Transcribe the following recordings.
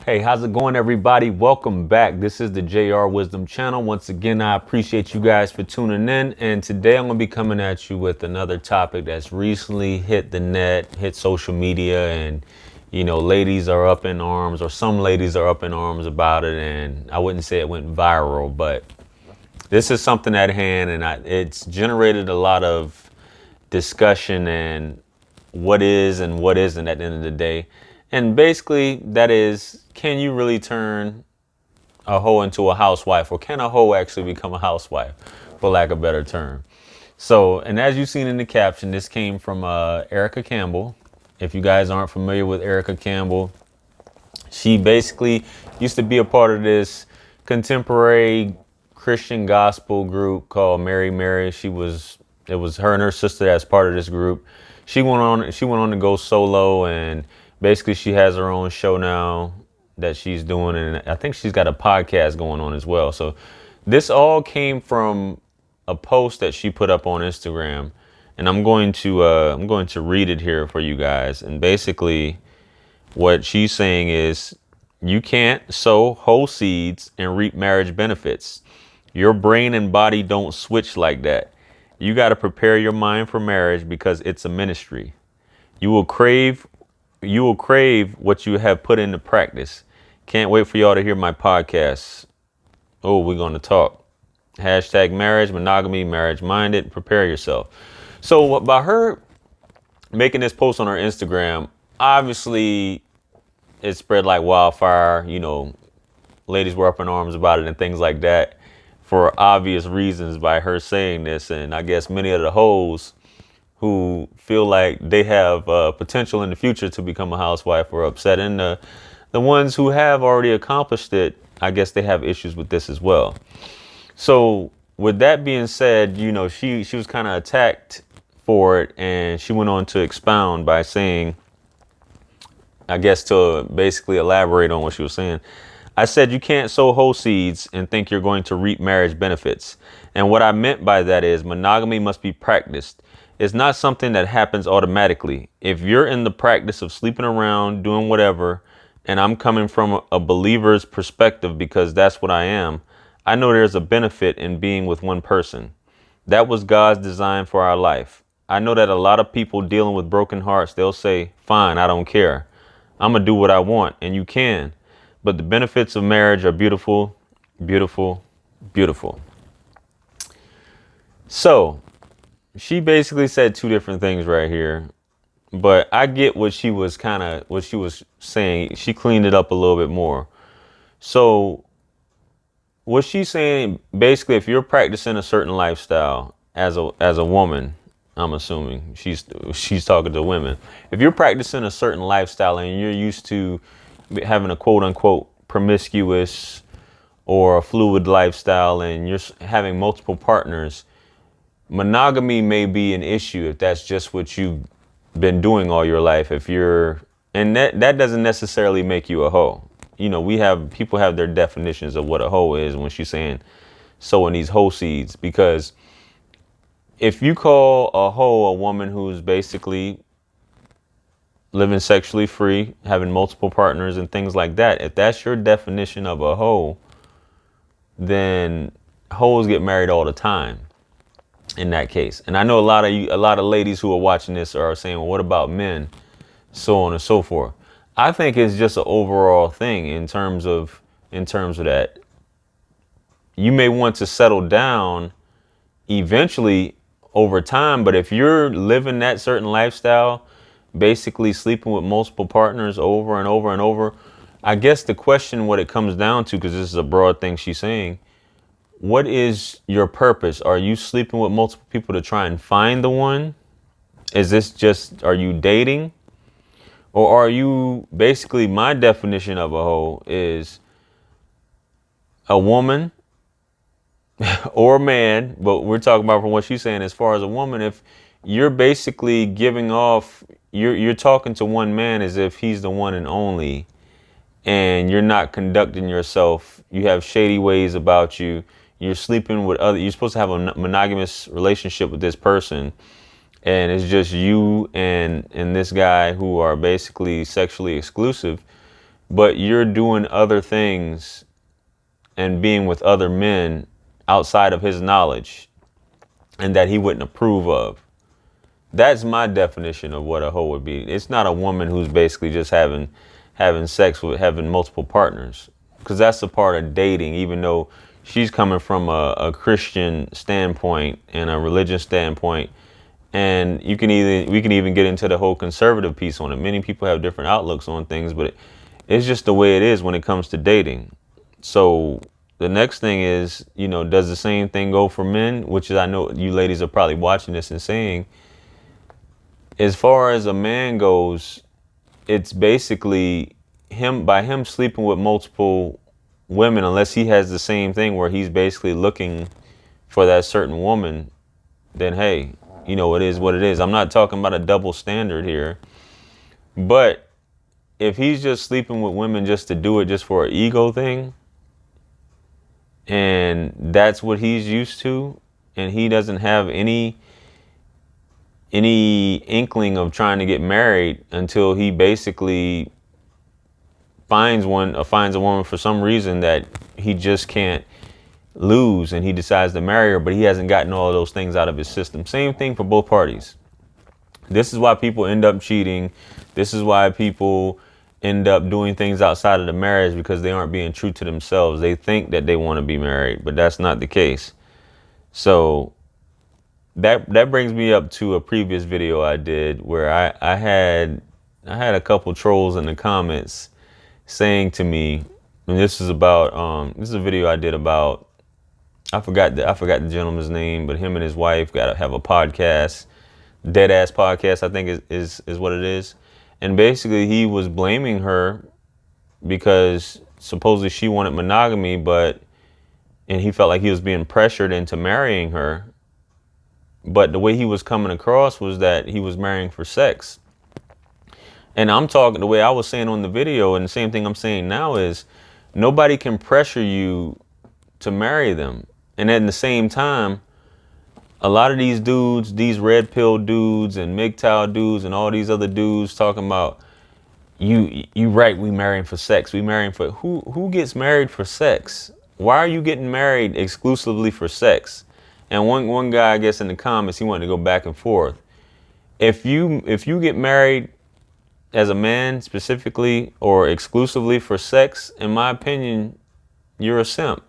Hey, how's it going, everybody? Welcome back. This is the JR Wisdom channel. Once again, I appreciate you guys for tuning in. And today I'm going to be coming at you with another topic that's recently hit the net, hit social media, and ladies are up in arms, or some ladies are up in arms about it. And I wouldn't say it went viral, but this is something at hand, and it's generated a lot of discussion and what is and what isn't at the end of the day. And basically, that is, can you really turn a hoe into a housewife, or can a hoe actually become a housewife, for lack of a better term? So, and as you've seen in the caption, this came from Erica Campbell. If you guys aren't familiar with Erica Campbell, she basically used to be a part of this contemporary Christian gospel group called Mary Mary. It was her and her sister as part of this group. She went on to go solo, and basically she has her own show now that she's doing, and I think she's got a podcast going on as well. So this all came from a post that she put up on Instagram, and I'm going to read it here for you guys. And basically what she's saying is, you can't sow whole seeds and reap marriage benefits. Your brain and body don't switch like that. You got to prepare your mind for marriage because it's a ministry. You will crave what you have put into practice. Can't wait for y'all to hear my podcast. Oh, we're going to talk. Hashtag marriage, monogamy, marriage minded. Prepare yourself. So by her making this post on her Instagram, obviously it spread like wildfire. Ladies were up in arms about it and things like that, for obvious reasons, by her saying this. And I guess many of the hoes who feel like they have potential in the future to become a housewife were upset. And the ones who have already accomplished it, I guess they have issues with this as well. So with that being said, she was kind of attacked for it, and she went on to expound by saying, I guess to basically elaborate on what she was saying, I said, you can't sow whole seeds and think you're going to reap marriage benefits. And what I meant by that is monogamy must be practiced. It's not something that happens automatically. If you're in the practice of sleeping around, doing whatever, and I'm coming from a believer's perspective because that's what I am, I know there's a benefit in being with one person. That was God's design for our life. I know that a lot of people dealing with broken hearts, they'll say, fine, I don't care. I'm going to do what I want, and you can. But the benefits of marriage are beautiful, beautiful, beautiful. So she basically said two different things right here, but I get what she was saying. She cleaned it up a little bit more. So what she's saying, basically, if you're practicing a certain lifestyle as a woman, I'm assuming she's talking to women. If you're practicing a certain lifestyle and you're used to having a quote unquote promiscuous or a fluid lifestyle, and you're having multiple partners, monogamy may be an issue if that's just what you've been doing all your life. And that doesn't necessarily make you a hoe. People have their definitions of what a hoe is when she's saying sowing these hoe seeds, because if you call a hoe a woman who's basically living sexually free, having multiple partners and things like that, if that's your definition of a hoe, then hoes get married all the time in that case. And I know a lot of ladies who are watching this are saying, well, what about men? So on and so forth. I think it's just an overall thing in terms of that. You may want to settle down eventually over time, but if you're living that certain lifestyle, basically sleeping with multiple partners over and over and over, I guess the question, what it comes down to, because this is a broad thing she's saying, what is your purpose? Are you sleeping with multiple people to try and find the one? Are you dating? Or are you, basically, my definition of a hoe is a woman or a man, but we're talking about from what she's saying as far as a woman. If you're basically you're talking to one man as if he's the one and only, and you're not conducting yourself, you have shady ways about you, you're sleeping with you're supposed to have a monogamous relationship with this person, and it's just you and this guy who are basically sexually exclusive, but you're doing other things and being with other men outside of his knowledge and that he wouldn't approve of. That's my definition of what a hoe would be. It's not a woman who's basically just having sex with having multiple partners, because that's a part of dating, even though she's coming from a Christian standpoint and a religious standpoint. And we can even get into the whole conservative piece on it. Many people have different outlooks on things, but it's just the way it is when it comes to dating. So the next thing is, you know, does the same thing go for men? Which is, I know you ladies are probably watching this and saying, as far as a man goes, it's basically by him sleeping with multiple women, unless he has the same thing where he's basically looking for that certain woman, then hey, you know, it is what it is. I'm not talking about a double standard here, but if he's just sleeping with women just to do it, just for an ego thing, and that's what he's used to, and he doesn't have any inkling of trying to get married until he basically finds a woman for some reason that he just can't lose, and he decides to marry her, but he hasn't gotten all of those things out of his system. Same thing for both parties. This is why people end up cheating. This is why people end up doing things outside of the marriage, because they aren't being true to themselves. They think that they want to be married, but that's not the case. So that brings me up to a previous video I did where I had a couple trolls in the comments saying to me, and this is about this is a video I did about, I forgot the gentleman's name, but him and his wife have a podcast, Dead Ass Podcast, I think is what it is. And basically he was blaming her because supposedly she wanted monogamy, and he felt like he was being pressured into marrying her. But the way he was coming across was that he was marrying for sex. And I'm talking the way I was saying on the video, and the same thing I'm saying now is, nobody can pressure you to marry them. And at the same time, a lot of these dudes, these red pill dudes and MGTOW dudes and all these other dudes talking about, you right, we marrying for sex. We marrying for, who gets married for sex? Why are you getting married exclusively for sex? And one guy, I guess in the comments, he wanted to go back and forth. If you get married as a man specifically or exclusively for sex, in my opinion, you're a simp.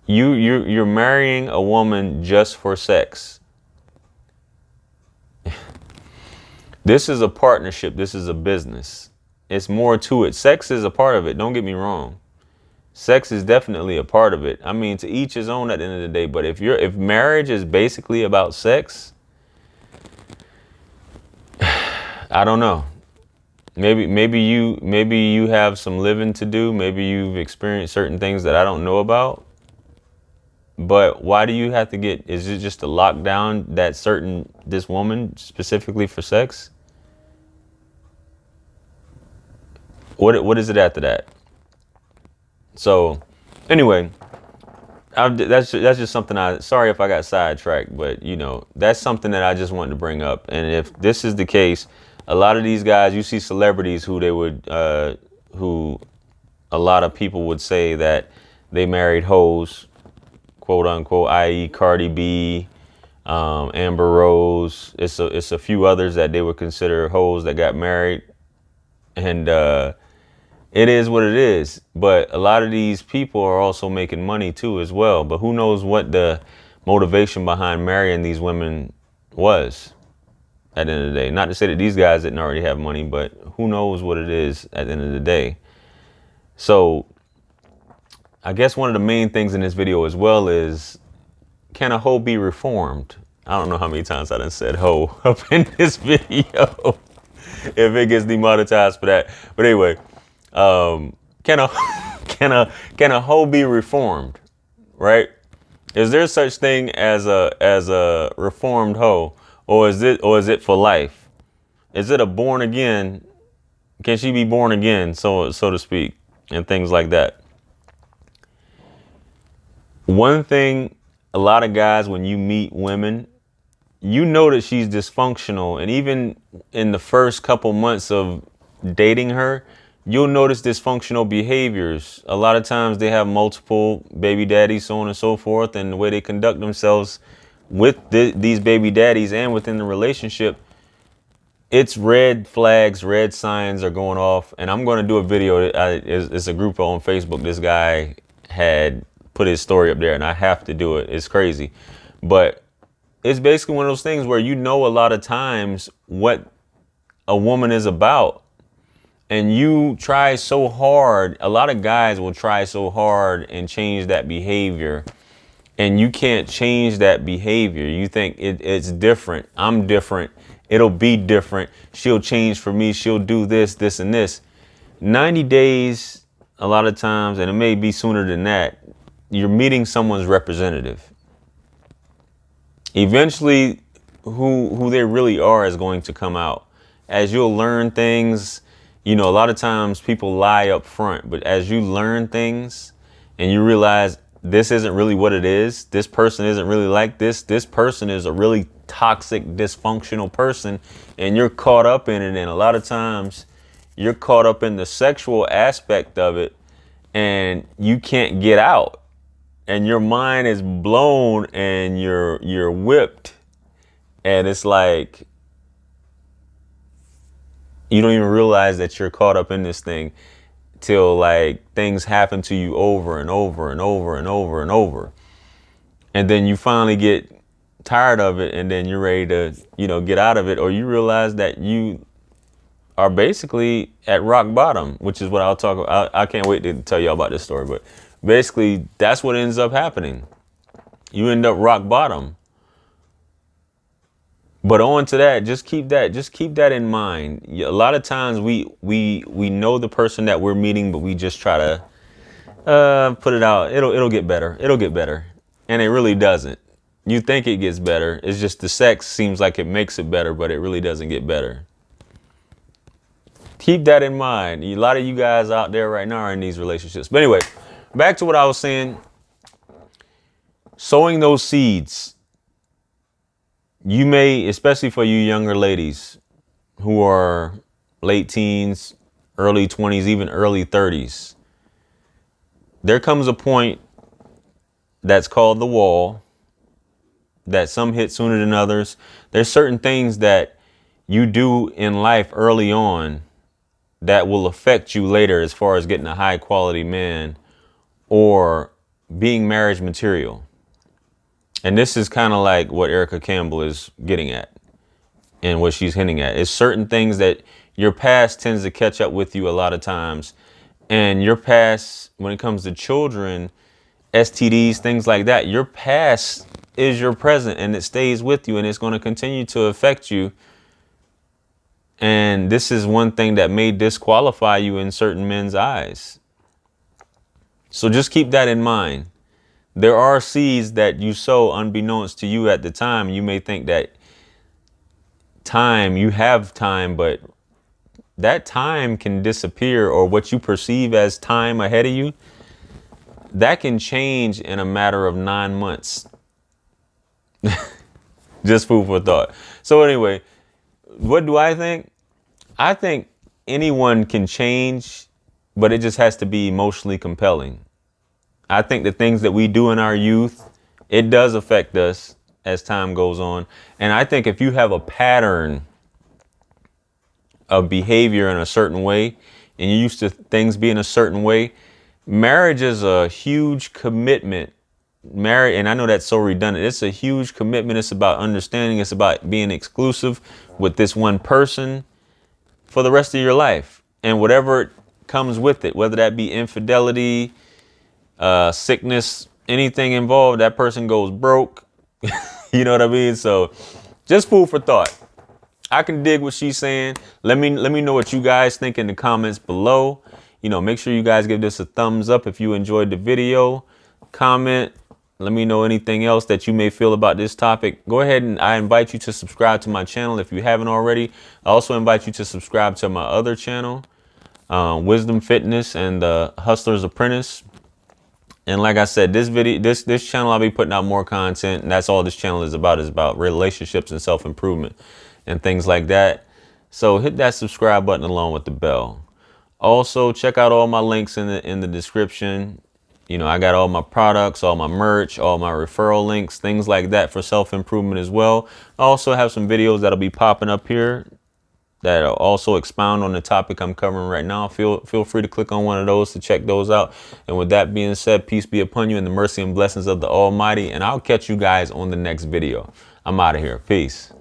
You're marrying a woman just for sex. This is a partnership. This is a business. It's more to it. Sex is a part of it. Don't get me wrong. Sex is definitely a part of it. I mean, to each his own at the end of the day. But if marriage is basically about sex, I don't know. Maybe you have some living to do. Maybe you've experienced certain things that I don't know about. But why do you have to is it just to lock down this woman specifically for sex? What is it after that? So anyway, that's just something sorry if I got sidetracked, but you know, that's something that I just wanted to bring up. And if this is the case, a lot of these guys, you see celebrities who who a lot of people would say that they married hoes, quote unquote, i.e. Cardi B, Amber Rose. It's a few others that they would consider hoes that got married. And it is what it is. But a lot of these people are also making money too as well. But who knows what the motivation behind marrying these women was at the end of the day. Not to say that these guys didn't already have money, but who knows what it is at the end of the day. So I guess one of the main things in this video as well is, can a hoe be reformed? I don't know how many times I done said hoe up in this video. If it gets demonetized for that. But anyway, can a hoe be reformed? Right? Is there such thing as a reformed hoe, or is it for life? Is it a born again? Can she be born again, so to speak, and things like that? One thing, a lot of guys, when you meet women, you know that she's dysfunctional, and even in the first couple months of dating her, you'll notice dysfunctional behaviors. A lot of times they have multiple baby daddies, so on and so forth, and the way they conduct themselves with these baby daddies and within the relationship, it's red flags, red signs are going off. And I'm going to do a video. It's a group on Facebook. This guy had put his story up there, and I have to do it. It's crazy. But it's basically one of those things where you know a lot of times what a woman is about. And you try so hard. A lot of guys will try so hard and change that behavior. And you can't change that behavior. You think it's different. I'm different. It'll be different. She'll change for me. She'll do this, this, and this. 90 days, a lot of times, and it may be sooner than that, you're meeting someone's representative. Eventually, who they really are is going to come out. As you'll learn things, you know, a lot of times people lie up front, but as you learn things and you realize this isn't really what it is, this person isn't really like this, this person is a really toxic, dysfunctional person, and you're caught up in it. And a lot of times you're caught up in the sexual aspect of it and you can't get out, and your mind is blown and you're whipped, and it's like you don't even realize that you're caught up in this thing till like things happen to you over and over and over and over and over. And then you finally get tired of it, and then you're ready to, you know, get out of it, or you realize that you are basically at rock bottom, which is what I'll talk about. I can't wait to tell y'all about this story, but basically that's what ends up happening. You end up rock bottom. But on to that, just keep that in mind. A lot of times we know the person that we're meeting, but we just try to put it out. It'll get better. It'll get better. And it really doesn't. You think it gets better. It's just the sex seems like it makes it better, but it really doesn't get better. Keep that in mind. A lot of you guys out there right now are in these relationships. But anyway, back to what I was saying. Sowing those seeds. You may, especially for you younger ladies who are late teens, early 20s, even early 30s, there comes a point that's called the wall, that some hit sooner than others. There's certain things that you do in life early on that will affect you later as far as getting a high quality man or being marriage material. And this is kind of like what Erica Campbell is getting at and what she's hinting at. It's certain things that your past tends to catch up with you a lot of times. And your past, when it comes to children, STDs, things like that, your past is your present, and it stays with you, and it's going to continue to affect you. And this is one thing that may disqualify you in certain men's eyes. So just keep that in mind. There are seeds that you sow unbeknownst to you at the time. You may think that you have time, but that time can disappear, or what you perceive as time ahead of you, that can change in a matter of 9 months. Just food for thought. So anyway, what do I think? I think anyone can change, but it just has to be emotionally compelling. I think the things that we do in our youth, it does affect us as time goes on. And I think if you have a pattern of behavior in a certain way, and you're used to things being a certain way, marriage is a huge commitment. Marriage, and I know that's so redundant, it's a huge commitment. It's about understanding. It's about being exclusive with this one person for the rest of your life. And whatever comes with it, whether that be infidelity, sickness, anything involved, that person goes broke. You know what I mean? So just food for thought. I can dig what she's saying. Let me know what you guys think in the comments below. You know, make sure you guys give this a thumbs up if you enjoyed the video. Comment. Let me know anything else that you may feel about this topic. Go ahead, and I invite you to subscribe to my channel if you haven't already. I also invite you to subscribe to my other channel, Wisdom Fitness and the Hustler's Apprentice. And like I said, this channel, I'll be putting out more content, and that's all this channel is about relationships and self-improvement and things like that. So hit that subscribe button along with the bell. Also, check out all my links in the description. You know, I got all my products, all my merch, all my referral links, things like that for self-improvement as well. I also have some videos that'll be popping up here that'll also expound on the topic I'm covering right now. Feel free to click on one of those to check those out. And with that being said, peace be upon you and the mercy and blessings of the Almighty. And I'll catch you guys on the next video. I'm out of here. Peace.